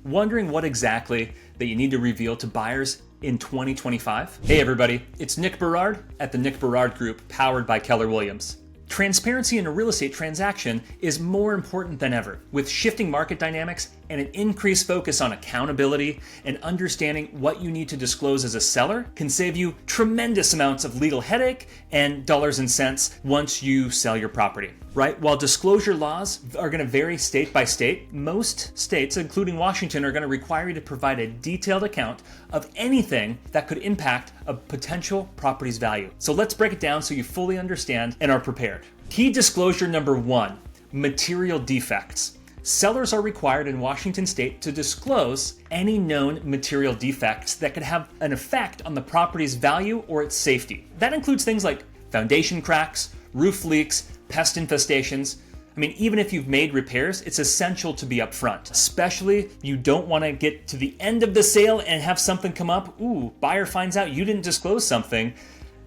Wondering what exactly that you need to reveal to buyers in 2025? Hey everybody, it's Nick Berard at the Nick Berard Group, powered by Keller Williams. Transparency in a real estate transaction is more important than ever. With shifting market dynamics and an increased focus on accountability, and understanding what you need to disclose as a seller can save you tremendous amounts of legal headache and dollars and cents once you sell your property, right? While disclosure laws are going to vary state by state, most states, including Washington, are going to require you to provide a detailed account of anything that could impact a potential property's value. So let's break it down so you fully understand and are prepared. Key disclosure number 1, material defects. Sellers are required in Washington state to disclose any known material defects that could have an effect on the property's value or its safety. That includes things like foundation cracks, roof leaks, pest infestations. I mean, even if you've made repairs, it's essential to be upfront. Especially, you don't want to get to the end of the sale and have something come up. Ooh, buyer finds out you didn't disclose something.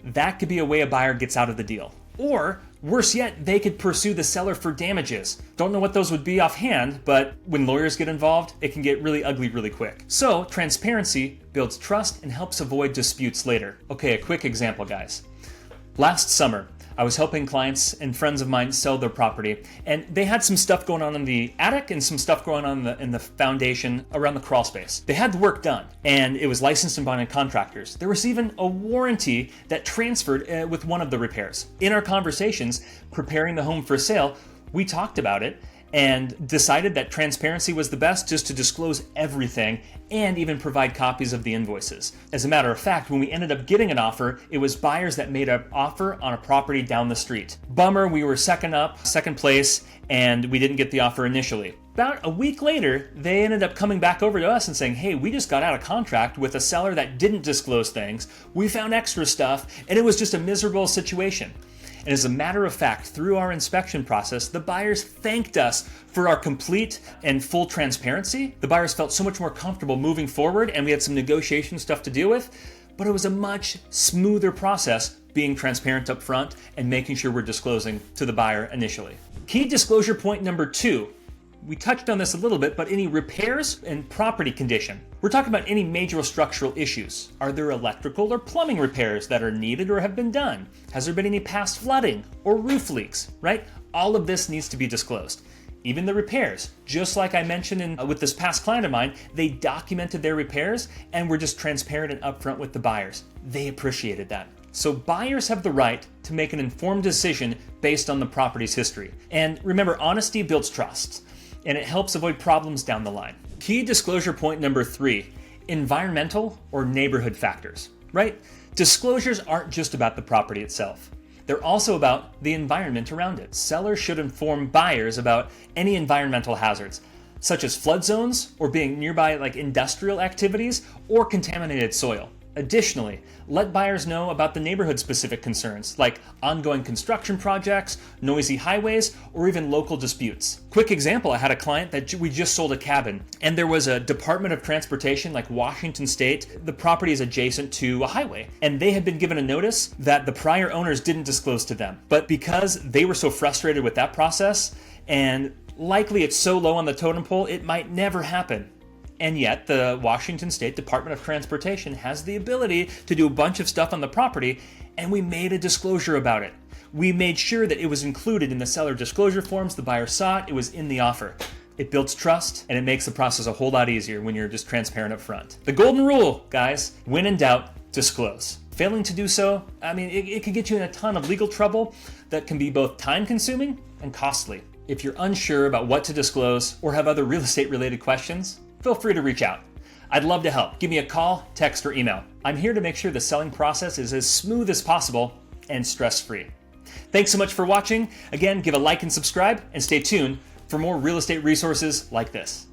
That could be a way a buyer gets out of the deal. Or, worse yet, they could pursue the seller for damages. Don't know what those would be offhand, but when lawyers get involved, it can get really ugly really quick. So, transparency builds trust and helps avoid disputes later. Okay, a quick example, guys. Last summer, I was helping clients and friends of mine sell their property, and they had some stuff going on in the attic and some stuff going on in the foundation around the crawl space. They had the work done, and it was licensed and bonded contractors. There was even a warranty that transferred with one of the repairs. In our conversations preparing the home for sale, we talked about it and decided that transparency was the best, just to disclose everything and even provide copies of the invoices. As a matter of fact, when we ended up getting an offer, it was buyers that made an offer on a property down the street. Bummer, we were second place, and we didn't get the offer initially. About a week later, they ended up coming back over to us and saying, hey, we just got out of contract with a seller that didn't disclose things. We found extra stuff, and it was just a miserable situation. And as a matter of fact, through our inspection process, the buyers thanked us for our complete and full transparency. The buyers felt so much more comfortable moving forward, and we had some negotiation stuff to deal with, but it was a much smoother process being transparent up front and making sure we're disclosing to the buyer initially. Key disclosure point number 2. We touched on this a little bit, but any repairs and property condition. We're talking about any major structural issues. Are there electrical or plumbing repairs that are needed or have been done? Has there been any past flooding or roof leaks, right? All of this needs to be disclosed. Even the repairs, just like I mentioned with this past client of mine, they documented their repairs and were just transparent and upfront with the buyers. They appreciated that. So buyers have the right to make an informed decision based on the property's history. And remember, honesty builds trust, and it helps avoid problems down the line. Key disclosure point number 3, environmental or neighborhood factors, right? Disclosures aren't just about the property itself. They're also about the environment around it. Sellers should inform buyers about any environmental hazards, such as flood zones or being nearby like industrial activities or contaminated soil. Additionally, let buyers know about the neighborhood-specific concerns like ongoing construction projects, noisy highways, or even local disputes. Quick example, I had a client that we just sold a cabin, and there was a Department of Transportation like Washington State. The property is adjacent to a highway, and they had been given a notice that the prior owners didn't disclose to them. But because they were so frustrated with that process, and likely it's so low on the totem pole, it might never happen. And yet, the Washington State Department of Transportation has the ability to do a bunch of stuff on the property, and we made a disclosure about it. We made sure that it was included in the seller disclosure forms. The buyer saw it, it was in the offer. It builds trust, and it makes the process a whole lot easier when you're just transparent up front. The golden rule, guys, when in doubt, disclose. Failing to do so, I mean, it can get you in a ton of legal trouble that can be both time-consuming and costly. If you're unsure about what to disclose or have other real estate-related questions, feel free to reach out. I'd love to help. Give me a call, text, or email. I'm here to make sure the selling process is as smooth as possible and stress-free. Thanks so much for watching. Again, give a like and subscribe, and stay tuned for more real estate resources like this.